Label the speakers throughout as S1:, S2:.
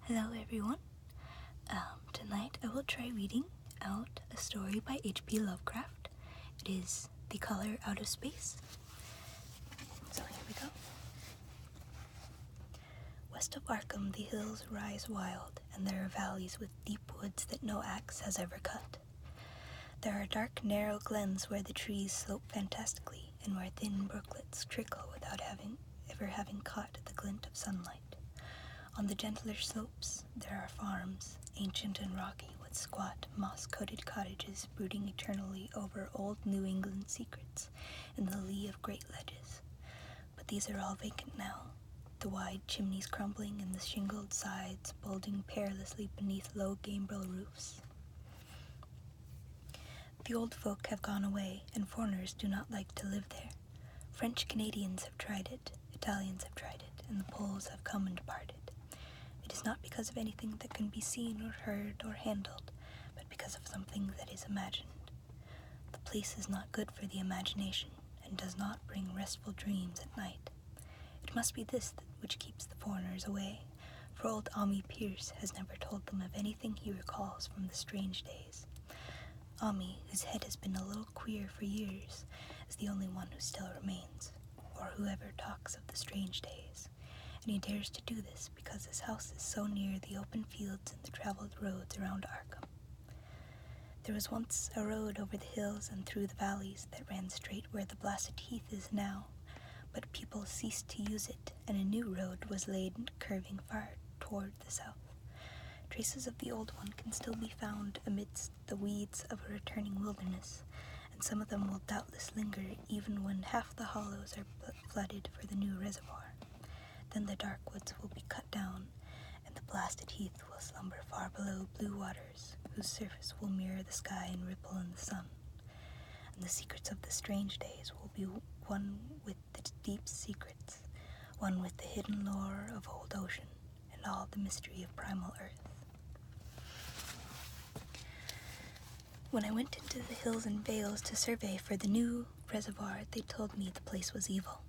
S1: Hello everyone. Tonight I will try reading out a story by H.P. Lovecraft. It is The Color Out of Space. So here we go. West of Arkham the hills rise wild, and there are valleys with deep woods that no axe has ever cut. There are dark, narrow glens where the trees slope fantastically, and where thin brooklets trickle without ever having caught the glint of sunlight. On the gentler slopes, there are farms, ancient and rocky, with squat, moss-coated cottages brooding eternally over old New England secrets in the lee of great ledges. But these are all vacant now, the wide chimneys crumbling and the shingled sides bulging perilously beneath low gambrel roofs. The old folk have gone away, and foreigners do not like to live there. French Canadians have tried it, Italians have tried it, and the Poles have come and departed. It is not because of anything that can be seen or heard or handled, but because of something that is imagined. The place is not good for the imagination, and does not bring restful dreams at night. It must be this which keeps the foreigners away, for old Ammi Pierce has never told them of anything he recalls from the strange days. Ammi, whose head has been a little queer for years, is the only one who still remains, or who ever talks of the strange days. And he dares to do this because his house is so near the open fields and the traveled roads around Arkham. There was once a road over the hills and through the valleys that ran straight where the blasted heath is now, but people ceased to use it, and a new road was laid curving far toward the south. Traces of the old one can still be found amidst the weeds of a returning wilderness, and some of them will doubtless linger even when half the hollows are flooded for the new reservoir. Then the dark woods will be cut down, and the blasted heath will slumber far below blue waters, whose surface will mirror the sky and ripple in the sun. And the secrets of the strange days will be one with the deep secrets, one with the hidden lore of old ocean, and all the mystery of primal earth. When I went into the hills and vales to survey for the new reservoir, they told me the place was evil.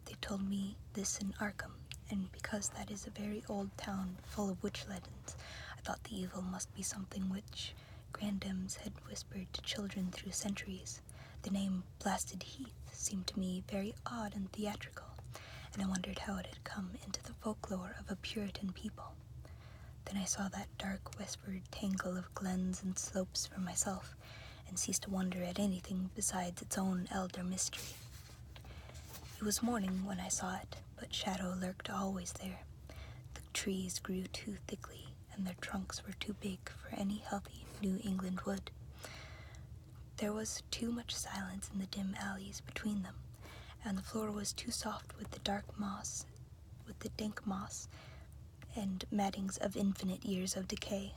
S1: They told me this in Arkham, and because that is a very old town full of witch legends, I thought the evil must be something which grandams had whispered to children through centuries. The name Blasted Heath seemed to me very odd and theatrical, and I wondered how it had come into the folklore of a Puritan people. Then I saw that dark westward tangle of glens and slopes for myself, and ceased to wonder at anything besides its own elder mystery. It was morning when I saw it, but shadow lurked always there. The trees grew too thickly, and their trunks were too big for any healthy New England wood. There was too much silence in the dim alleys between them, and the floor was too soft with the dank moss, and mattings of infinite years of decay.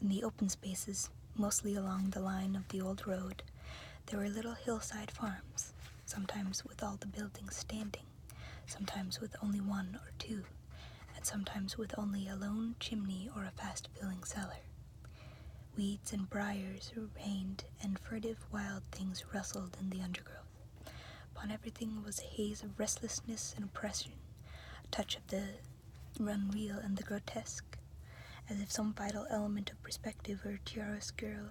S1: In the open spaces, mostly along the line of the old road, there were little hillside farms, sometimes with all the buildings standing, sometimes with only one or two, and sometimes with only a lone chimney or a fast-filling cellar. Weeds and briars reigned, and furtive wild things rustled in the undergrowth. Upon everything was a haze of restlessness and oppression, a touch of the unreal and the grotesque, as if some vital element of perspective or chiaroscuro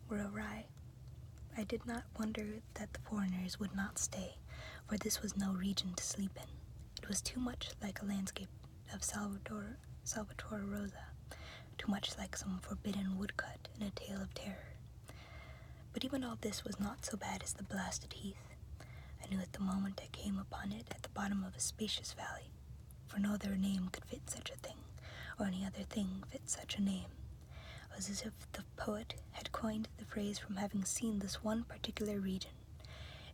S1: were awry. I did not wonder that the foreigners would not stay, for this was no region to sleep in. It was too much like a landscape of Salvatore Rosa, too much like some forbidden woodcut in a tale of terror. But even all this was not so bad as the blasted heath. I knew at the moment I came upon it at the bottom of a spacious valley, for no other name could fit such a thing, or any other thing fit such a name. It was as if the poet had coined the phrase from having seen this one particular region.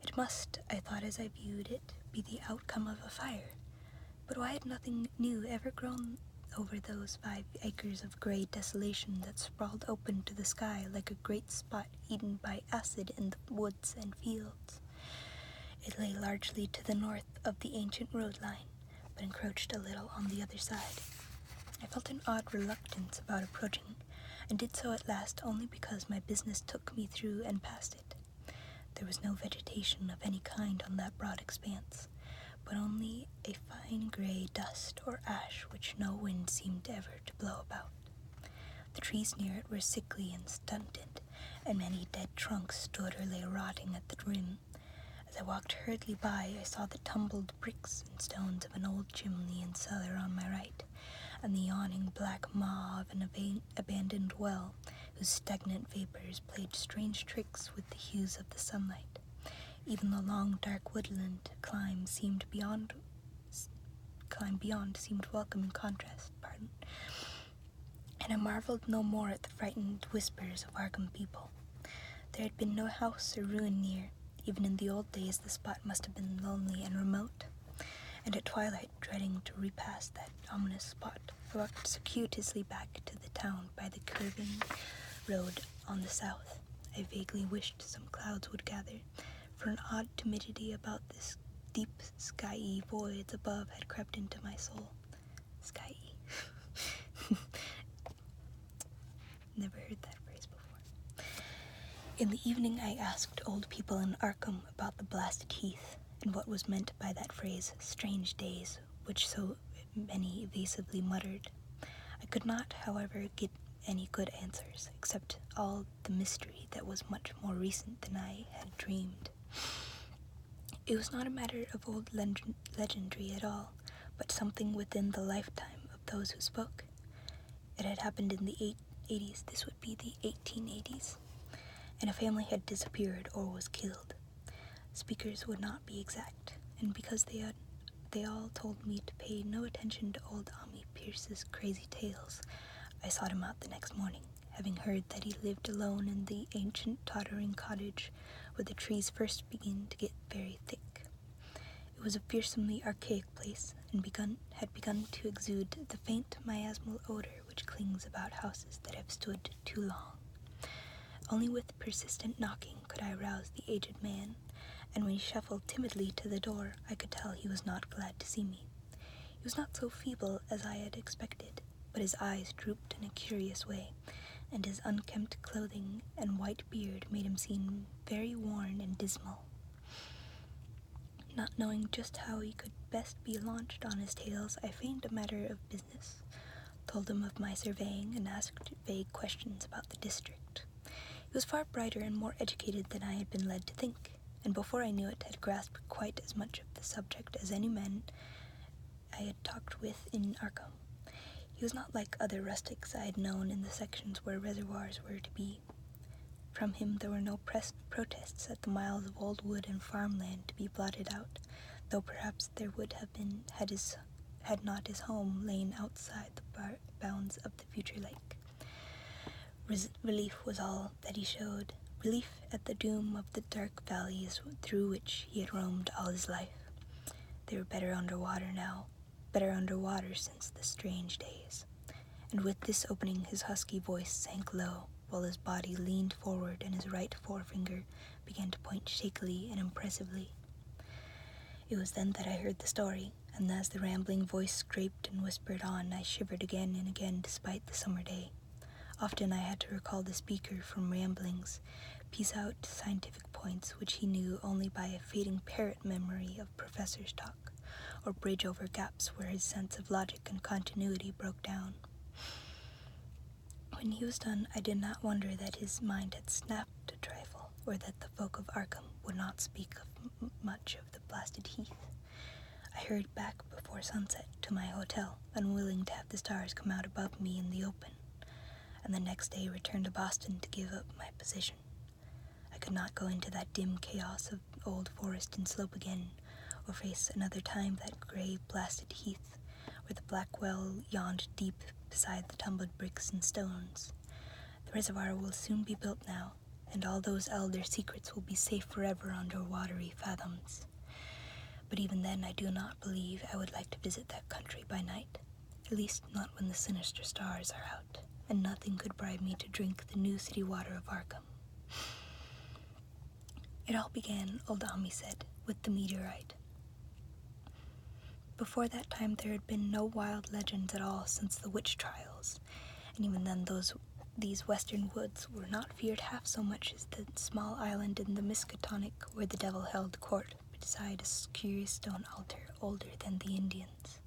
S1: It must, I thought as I viewed it, be the outcome of a fire. But why had nothing new ever grown over those 5 acres of gray desolation that sprawled open to the sky like a great spot eaten by acid in the woods and fields? It lay largely to the north of the ancient road line, but encroached a little on the other side. I felt an odd reluctance about approaching, and did so at last only because my business took me through and past it. There was no vegetation of any kind on that broad expanse, but only a fine fine gray dust or ash which no wind seemed ever to blow about. The trees near it were sickly and stunted, and many dead trunks stood or lay rotting at the rim. As I walked hurriedly by, I saw the tumbled bricks and stones of an old chimney and cellar on my right, and the yawning black maw of an abandoned well, whose stagnant vapors played strange tricks with the hues of the sunlight. Even the long, dark woodland climb beyond seemed welcome in contrast, and I marveled no more at the frightened whispers of Arkham people. There had been no house or ruin near. Even in the old days the spot must have been lonely and remote, and at twilight, dreading to repass that ominous spot, I walked circuitously back to the town by the curving road on the south. I vaguely wished some clouds would gather, for an odd timidity about this deep, skyey voids above had crept into my soul. Skyey. Never heard that phrase before. In the evening I asked old people in Arkham about the blasted heath, and what was meant by that phrase, strange days, which so many evasively muttered. I could not, however, get any good answers, except all the mystery that was much more recent than I had dreamed. It was not a matter of old legendry at all, but something within the lifetime of those who spoke. It had happened in the 80s, this would be the 1880s, and a family had disappeared or was killed. Speakers would not be exact, and because they all told me to pay no attention to old Ami Pierce's crazy tales, I sought him out the next morning, having heard that he lived alone in the ancient tottering cottage where the trees first begin to get very thick. It was a fearsomely archaic place, and had begun to exude the faint miasmal odor which clings about houses that have stood too long. Only with persistent knocking could I rouse the aged man, and when he shuffled timidly to the door, I could tell he was not glad to see me. He was not so feeble as I had expected, but his eyes drooped in a curious way, and his unkempt clothing and white beard made him seem very worn and dismal. Not knowing just how he could best be launched on his tales, I feigned a matter of business, told him of my surveying, and asked vague questions about the district. He was far brighter and more educated than I had been led to think, and before I knew it had grasped quite as much of the subject as any men I had talked with in Arkham. He was not like other rustics I had known in the sections where reservoirs were to be. From him there were no protests at the miles of old wood and farmland to be blotted out, though perhaps there would have been had not his home lain outside the bounds of the future lake. Relief was all that he showed, relief at the doom of the dark valleys through which he had roamed all his life. They were better underwater now, better underwater since the strange days. And with this opening his husky voice sank low, while his body leaned forward and his right forefinger began to point shakily and impressively. It was then that I heard the story, and as the rambling voice scraped and whispered on, I shivered again and again despite the summer day. Often I had to recall the speaker from ramblings, piece out scientific points which he knew only by a fading parrot memory of professor's talk, or bridge over gaps where his sense of logic and continuity broke down. When he was done, I did not wonder that his mind had snapped a trifle, or that the folk of Arkham would not speak of much of the blasted heath. I hurried back before sunset to my hotel, unwilling to have the stars come out above me in the open, and the next day returned to Boston to give up my position. I could not go into that dim chaos of old forest and slope again, or face another time that gray, blasted heath, where the black well yawned deep beside the tumbled bricks and stones. The reservoir will soon be built now, and all those elder secrets will be safe forever under watery fathoms. But even then I do not believe I would like to visit that country by night, at least not when the sinister stars are out, and nothing could bribe me to drink the new city water of Arkham. It all began, old Ami said, with the meteorite. Before that time there had been no wild legends at all since the witch trials, and even then these western woods were not feared half so much as the small island in the Miskatonic where the devil held court beside a curious stone altar older than the Indians.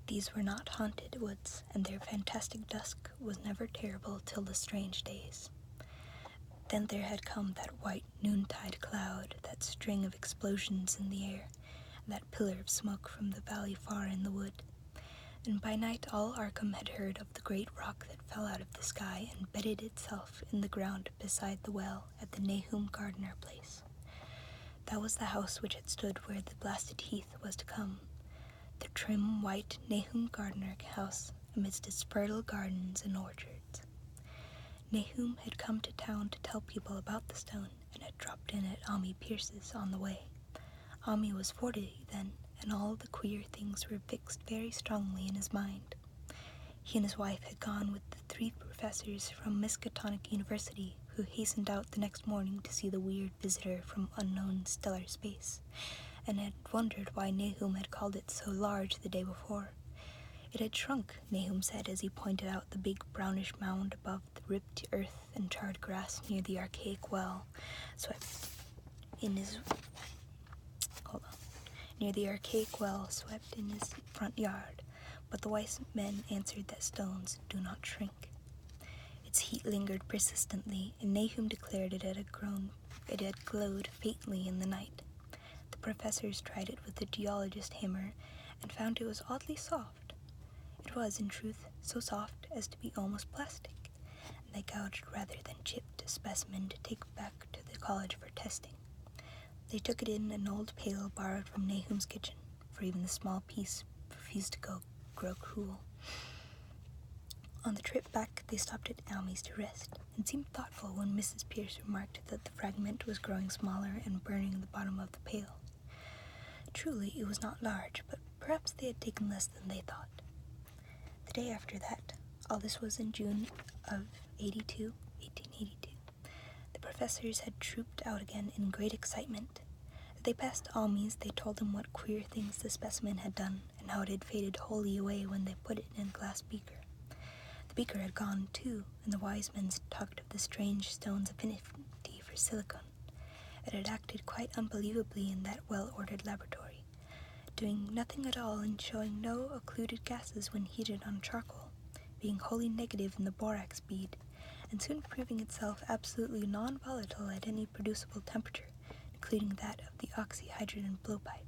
S1: These were not haunted woods, and their fantastic dusk was never terrible till the strange days. Then there had come that white noontide cloud, that string of explosions in the air, and that pillar of smoke from the valley far in the wood. And by night all Arkham had heard of the great rock that fell out of the sky and bedded itself in the ground beside the well at the Nahum Gardner place. That was the house which had stood where the blasted heath was to come, the trim white Nahum Gardner house amidst its fertile gardens and orchards. Nahum had come to town to tell people about the stone, and had dropped in at Ammi Pierce's on the way. Ammi was 40 then, and all the queer things were fixed very strongly in his mind. He and his wife had gone with the 3 professors from Miskatonic University, who hastened out the next morning to see the weird visitor from unknown stellar space, and had wondered why Nahum had called it so large the day before. It had shrunk, Nahum said as he pointed out the big brownish mound above the ripped earth and charred grass near the archaic well swept in his front yard, but the wise men answered that stones do not shrink. Its heat lingered persistently, and Nahum declared it had glowed faintly in the night. The professors tried it with the geologist's hammer, and found it was oddly soft. It was, in truth, so soft as to be almost plastic, and they gouged rather than chipped a specimen to take back to the college for testing. They took it in an old pail borrowed from Nahum's kitchen, for even the small piece refused to grow cool. On the trip back, they stopped at Ammi's to rest, and seemed thoughtful when Mrs. Pierce remarked that the fragment was growing smaller and burning the bottom of the pail. Truly, it was not large, but perhaps they had taken less than they thought. The day after that, all this was in June of 1882, the professors had trooped out again in great excitement. As they passed Ammi's, they told him what queer things the specimen had done, and how it had faded wholly away when they put it in a glass beaker. The beaker had gone, too, and the wise men talked of the strange stone's affinity for silicon. It had acted quite unbelievably in that well-ordered laboratory, doing nothing at all and showing no occluded gases when heated on charcoal, being wholly negative in the borax bead, and soon proving itself absolutely non-volatile at any producible temperature, including that of the oxyhydrogen blowpipe.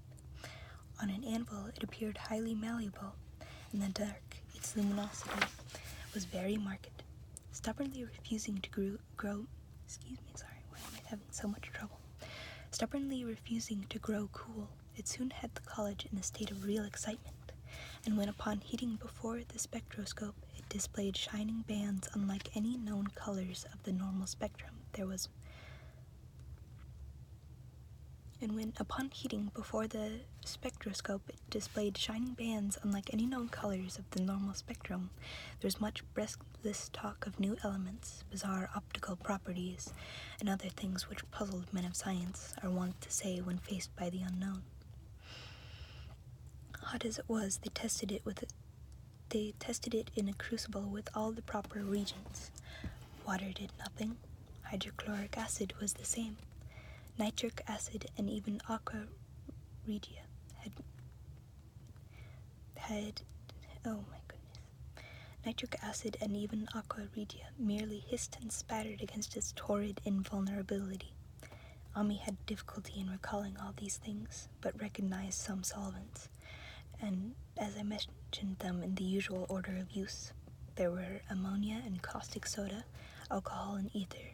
S1: On an anvil it appeared highly malleable. In the dark, its luminosity was very marked. Stubbornly refusing to grow cool, it soon had the college in a state of real excitement, and when upon heating before the spectroscope, it displayed shining bands unlike any known colors of the normal spectrum, there was much breathless talk of new elements, bizarre optical properties, and other things which puzzled men of science are wont to say when faced by the unknown. Hot as it was, they tested it in a crucible with all the proper reagents. Water did nothing. Hydrochloric acid was the same. Nitric acid and even aqua regia Nitric acid and even aqua regia merely hissed and spattered against its torrid invulnerability. Ammi had difficulty in recalling all these things, but recognized some solvents, and as I mentioned them in the usual order of use, there were ammonia and caustic soda, alcohol and ether,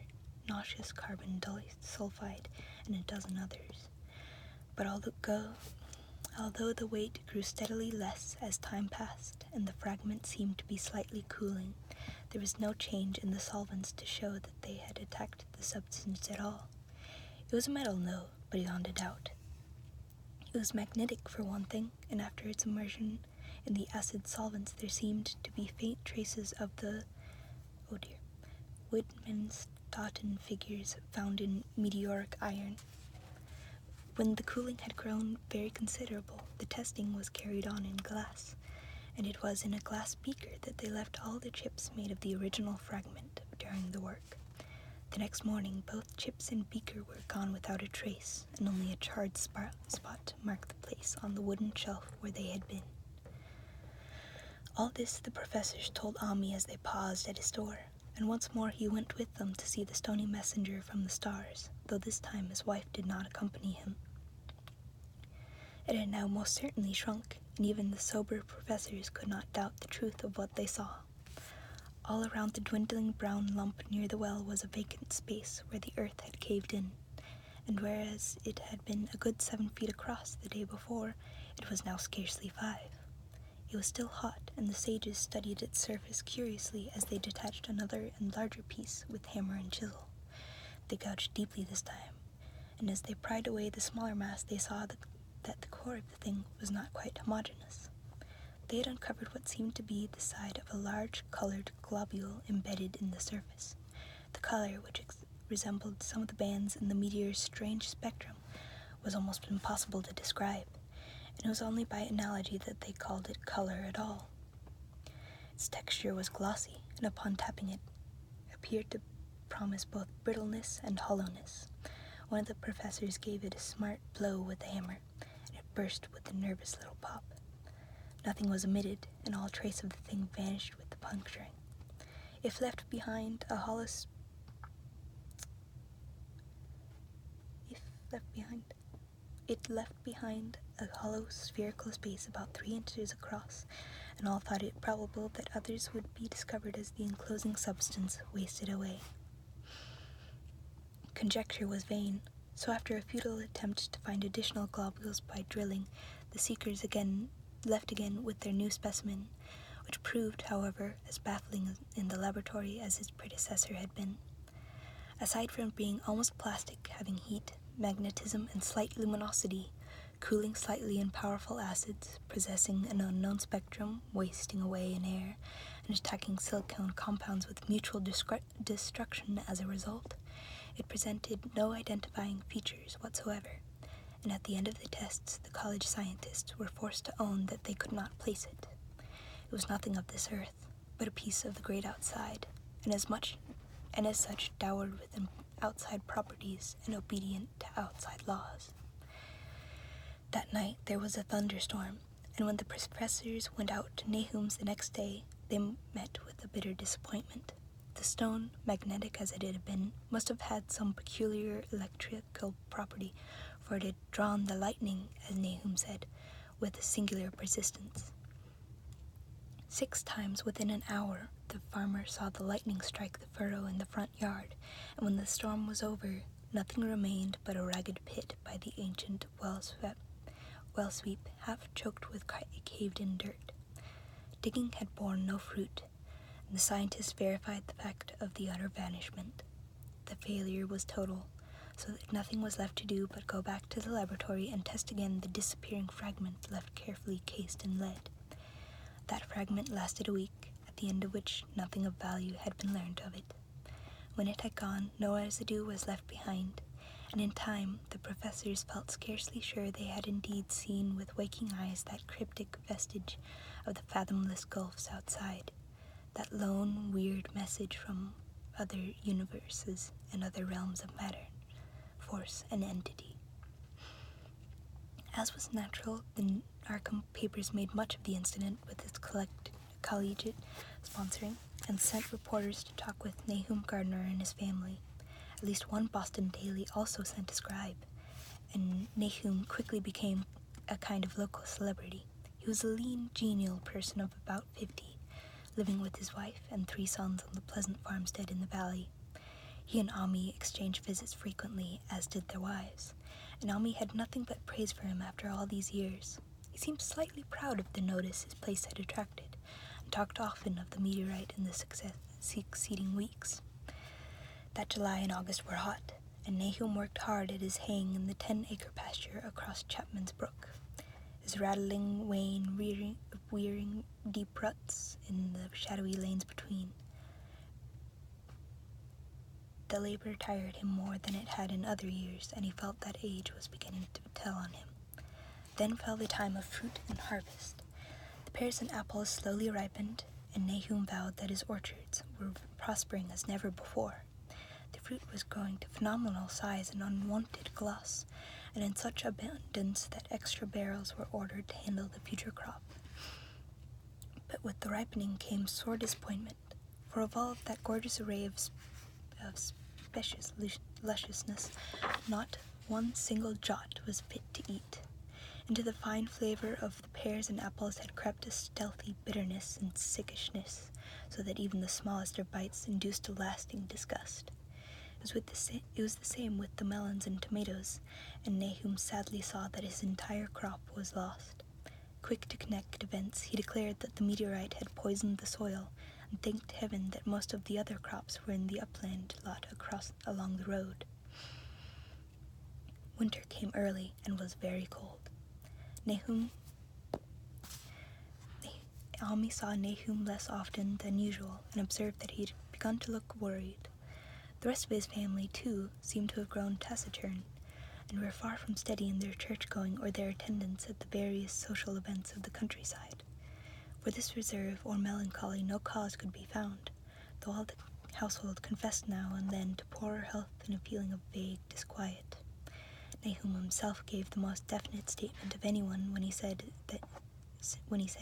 S1: nauseous carbon sulfide, and a dozen others. But although the weight grew steadily less as time passed, and the fragment seemed to be slightly cooling, there was no change in the solvents to show that they had attacked the substance at all. It was a metal, no, beyond a doubt. It was magnetic, for one thing, and after its immersion in the acid solvents there seemed to be faint traces of the Widmanstätten figures found in meteoric iron. When the cooling had grown very considerable, the testing was carried on in glass, and it was in a glass beaker that they left all the chips made of the original fragment during the work. The next morning, both chips and beaker were gone without a trace, and only a charred spot marked the place on the wooden shelf where they had been. All this the professors told Ami as they paused at his door, and once more he went with them to see the stony messenger from the stars, though this time his wife did not accompany him. It had now most certainly shrunk, and even the sober professors could not doubt the truth of what they saw. All around the dwindling brown lump near the well was a vacant space where the earth had caved in, and whereas it had been a good 7 feet across the day before, it was now scarcely 5. It was still hot, and the sages studied its surface curiously as they detached another and larger piece with hammer and chisel. They gouged deeply this time, and as they pried away the smaller mass, they saw that the core of the thing was not quite homogeneous. They had uncovered what seemed to be the side of a large colored globule embedded in the surface. The color, which resembled some of the bands in the meteor's strange spectrum, was almost impossible to describe, and it was only by analogy that they called it color at all. Its texture was glossy, and upon tapping it, appeared to promise both brittleness and hollowness. One of the professors gave it a smart blow with the hammer, and it burst with a nervous little pop. Nothing was emitted, and all trace of the thing vanished with the puncturing. It left behind a hollow spherical space about 3 inches across, and all thought it probable that others would be discovered as the enclosing substance wasted away. Conjecture was vain, so after a futile attempt to find additional globules by drilling, the seekers left again with their new specimen, which proved, however, as baffling in the laboratory as its predecessor had been. Aside from being almost plastic, having heat, magnetism, and slight luminosity, cooling slightly in powerful acids, possessing an unknown spectrum, wasting away in air, and attacking silicone compounds with mutual destruction as a result, it presented no identifying features whatsoever, and at the end of the tests, the college scientists were forced to own that they could not place it. It was nothing of this earth, but a piece of the great outside, and as such dowered with outside properties and obedient to outside laws. That night there was a thunderstorm, and when the professors went out to Nahum's the next day, they met with a bitter disappointment. The stone, magnetic as it had been, must have had some peculiar electrical property, for it had drawn the lightning, as Nahum said, with a singular persistence. 6 times within an hour, the farmer saw the lightning strike the furrow in the front yard, and when the storm was over, nothing remained but a ragged pit by the ancient well sweep, half choked with caved-in dirt. Digging had borne no fruit, and the scientists verified the fact of the utter vanishment. The failure was total, so that nothing was left to do but go back to the laboratory and test again the disappearing fragment left carefully cased in lead. That fragment lasted a week, at the end of which nothing of value had been learned of it. When it had gone, no residue was left behind, and in time the professors felt scarcely sure they had indeed seen with waking eyes that cryptic vestige of the fathomless gulfs outside, that lone, weird message from other universes and other realms of matter, force, and entity. As was natural, the Arkham papers made much of the incident with its collegiate sponsoring, and sent reporters to talk with Nahum Gardner and his family. At least one Boston daily also sent a scribe, and Nahum quickly became a kind of local celebrity. He was a lean, genial person of about 50, living with his wife and 3 sons on the pleasant farmstead in the valley. He and Ami exchanged visits frequently, as did their wives, and Ami had nothing but praise for him after all these years. He seemed slightly proud of the notice his place had attracted, and talked often of the meteorite in the succeeding weeks. That July and August were hot, and Nahum worked hard at his haying in the 10-acre pasture across Chapman's Brook. His rattling wain rearing deep ruts in the shadowy lanes between. The labor tired him more than it had in other years, and he felt that age was beginning to tell on him. Then fell the time of fruit and harvest. The pears and apples slowly ripened, and Nahum vowed that his orchards were prospering as never before. The fruit was growing to phenomenal size and unwanted gloss, and in such abundance that extra barrels were ordered to handle the future crop. But with the ripening came sore disappointment, for of all of that gorgeous array of specious lusciousness, not one single jot was fit to eat. Into the fine flavor of the pears and apples had crept a stealthy bitterness and sickishness, so that even the smallest of bites induced a lasting disgust. It was the same with the melons and tomatoes, and Nahum sadly saw that his entire crop was lost. Quick to connect events, he declared that the meteorite had poisoned the soil, and thanked heaven that most of the other crops were in the upland lot along the road. Winter came early and was very cold. Almi saw Nahum less often than usual, and observed that he had begun to look worried. The rest of his family, too, seemed to have grown taciturn, and were far from steady in their church-going or their attendance at the various social events of the countryside. For this reserve or melancholy no cause could be found, though all the household confessed now and then to poorer health and a feeling of vague disquiet. Nahum himself gave the most definite statement of anyone when he said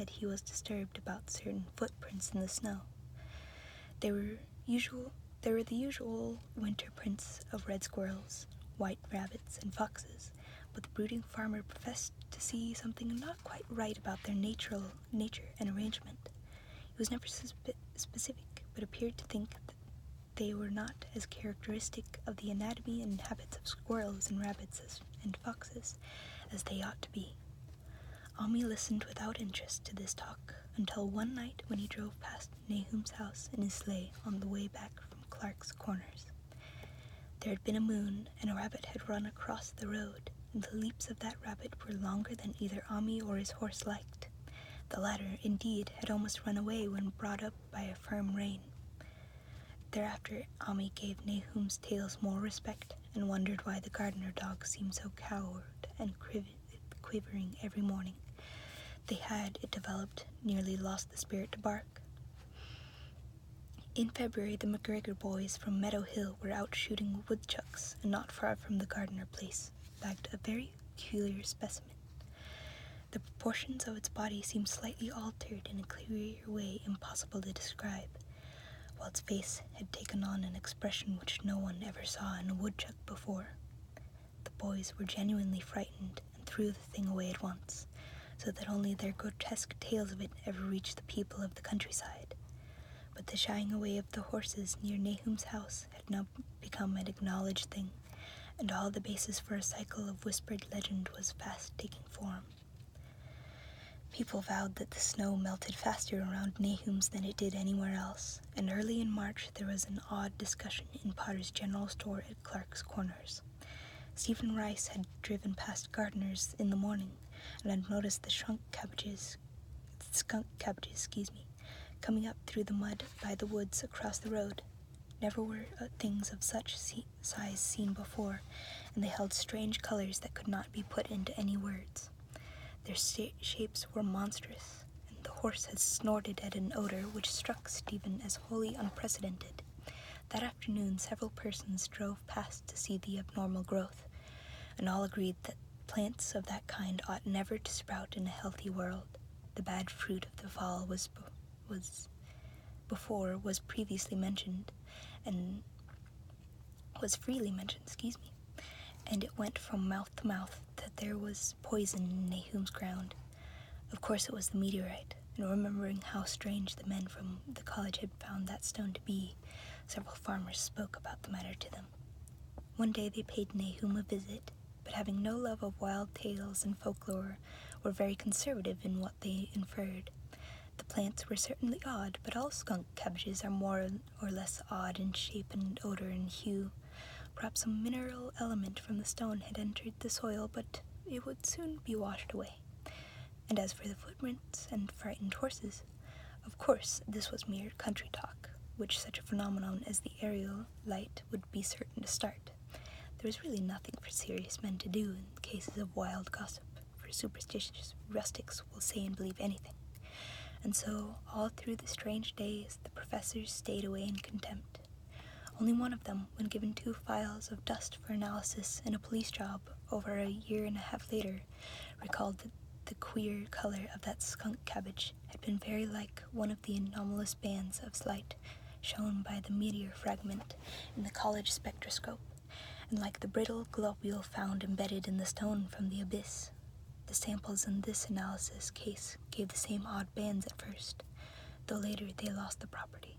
S1: he was disturbed about certain footprints in the snow. There were the usual winter prints of red squirrels, white rabbits, and foxes, but the brooding farmer professed to see something not quite right about their nature and arrangement. He was never specific, but appeared to think that they were not as characteristic of the anatomy and habits of squirrels and rabbits and foxes as they ought to be. Almi listened without interest to this talk, until one night when he drove past Nahum's house in his sleigh on the way back from Clark's Corners. There had been a moon, and a rabbit had run across the road, and the leaps of that rabbit were longer than either Almi or his horse liked. The latter, indeed, had almost run away when brought up by a firm rein. Thereafter, Almi gave Nahum's tales more respect, and wondered why the gardener dog seemed so cowed and quivering every morning. They had, it developed, nearly lost the spirit to bark. In February, the McGregor boys from Meadow Hill were out shooting woodchucks, and not far from the Gardner place bagged a very peculiar specimen. The proportions of its body seemed slightly altered in a clear way impossible to describe, while its face had taken on an expression which no one ever saw in a woodchuck before. The boys were genuinely frightened, and threw the thing away at once, so that only their grotesque tales of it ever reached the people of the countryside. But the shying away of the horses near Nahum's house had now become an acknowledged thing, and all the basis for a cycle of whispered legend was fast taking form. People vowed that the snow melted faster around Nahum's than it did anywhere else, and early in March there was an odd discussion in Potter's general store at Clark's Corners. Stephen Rice had driven past Gardner's in the morning, and had noticed the skunk cabbages, coming up through the mud by the woods across the road. Never were things of such size seen before, and they held strange colors that could not be put into any words. Their shapes were monstrous, and the horse had snorted at an odor which struck Stephen as wholly unprecedented. That afternoon several persons drove past to see the abnormal growth, and all agreed that plants of that kind ought never to sprout in a healthy world. The bad fruit of the fall was previously mentioned, and was freely mentioned, and it went from mouth to mouth that there was poison in Nahum's ground. Of course it was the meteorite, and remembering how strange the men from the college had found that stone to be, several farmers spoke about the matter to them. One day they paid Nahum a visit, but having no love of wild tales and folklore, were very conservative in what they inferred. The plants were certainly odd, but all skunk cabbages are more or less odd in shape and odor and hue. Perhaps some mineral element from the stone had entered the soil, but it would soon be washed away. And as for the footprints and frightened horses, of course this was mere country talk, which such a phenomenon as the aerial light would be certain to start. There was really nothing for serious men to do in cases of wild gossip, for superstitious rustics will say and believe anything. And so, all through the strange days, the professors stayed away in contempt. Only one of them, when given 2 files of dust for analysis in a police job over a year and a half later, recalled that the queer color of that skunk cabbage had been very like one of the anomalous bands of light shown by the meteor fragment in the college spectroscope, and like the brittle globule found embedded in the stone from the abyss. The samples in this analysis case gave the same odd bands at first, though later they lost the property.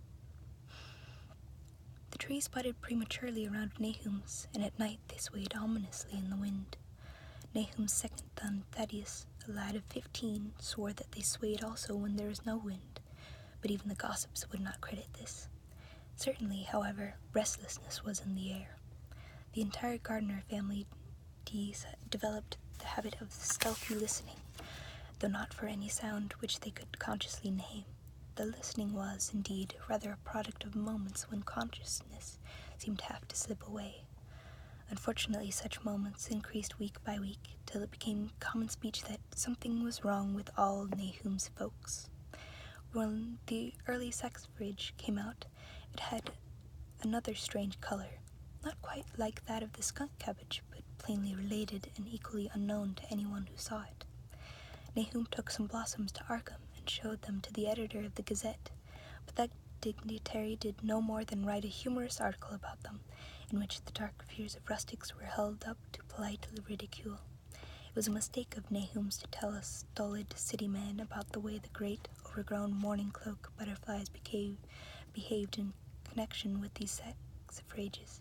S1: The trees budded prematurely around Nahum's, and at night they swayed ominously in the wind. Nahum's second son, Thaddeus, a lad of 15, swore that they swayed also when there was no wind, but even the gossips would not credit this. Certainly, however, restlessness was in the air. The entire Gardner family developed the habit of stealthy listening, though not for any sound which they could consciously name. The listening was, indeed, rather a product of moments when consciousness seemed to have to slip away. Unfortunately, such moments increased week by week, till it became common speech that something was wrong with all Nahum's folks. When the early saxifrage came out, it had another strange color, not quite like that of the skunk cabbage, but plainly related and equally unknown to anyone who saw it. Nahum took some blossoms to Arkham and showed them to the editor of the Gazette, but that dignitary did no more than write a humorous article about them, in which the dark fears of rustics were held up to polite ridicule. It was a mistake of Nahum's to tell a stolid city man about the way the great, overgrown mourning cloak butterflies behaved in connection with these saxifrages.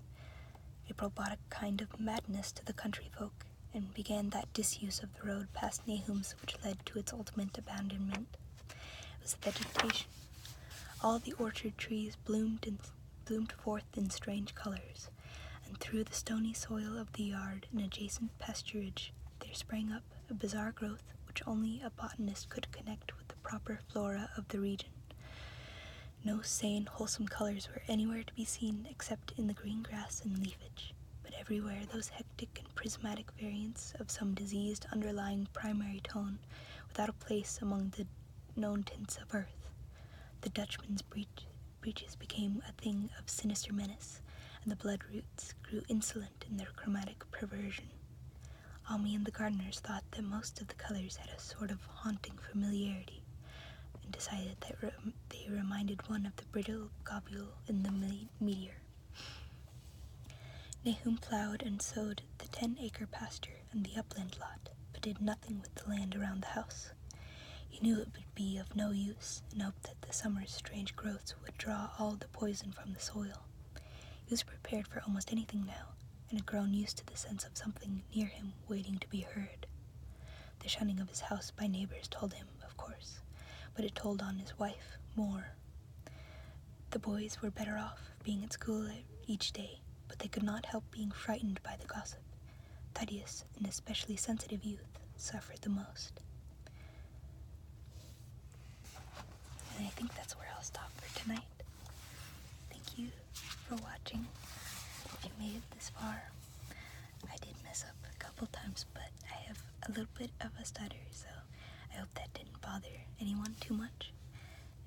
S1: April brought a kind of madness to the country folk, and began that disuse of the road past Nahum's which led to its ultimate abandonment. It was vegetation. All the orchard trees bloomed forth in strange colors, and through the stony soil of the yard and adjacent pasturage there sprang up a bizarre growth which only a botanist could connect with the proper flora of the region. No sane, wholesome colors were anywhere to be seen except in the green grass and leafage, but everywhere those hectic and prismatic variants of some diseased underlying primary tone without a place among the known tints of earth. The Dutchman's breeches became a thing of sinister menace, and the bloodroots grew insolent in their chromatic perversion. Almy and the gardeners thought that most of the colors had a sort of haunting familiarity, and decided that they reminded one of the brittle globule in the meteor. Nahum plowed and sowed the 10-acre pasture and the upland lot, but did nothing with the land around the house. He knew it would be of no use, and hoped that the summer's strange growths would draw all the poison from the soil. He was prepared for almost anything now, and had grown used to the sense of something near him waiting to be heard. The shunning of his house by neighbors told him, of course, but it told on his wife more. The boys were better off being at school each day, but they could not help being frightened by the gossip. Thaddeus, an especially sensitive youth, suffered the most. And I think that's where I'll stop for tonight. Thank you for watching. If you made it this far, I did mess up a couple times, but I have a little bit of a stutter, so I hope that didn't bother anyone too much.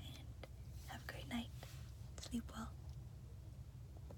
S1: And have a great night. Sleep well.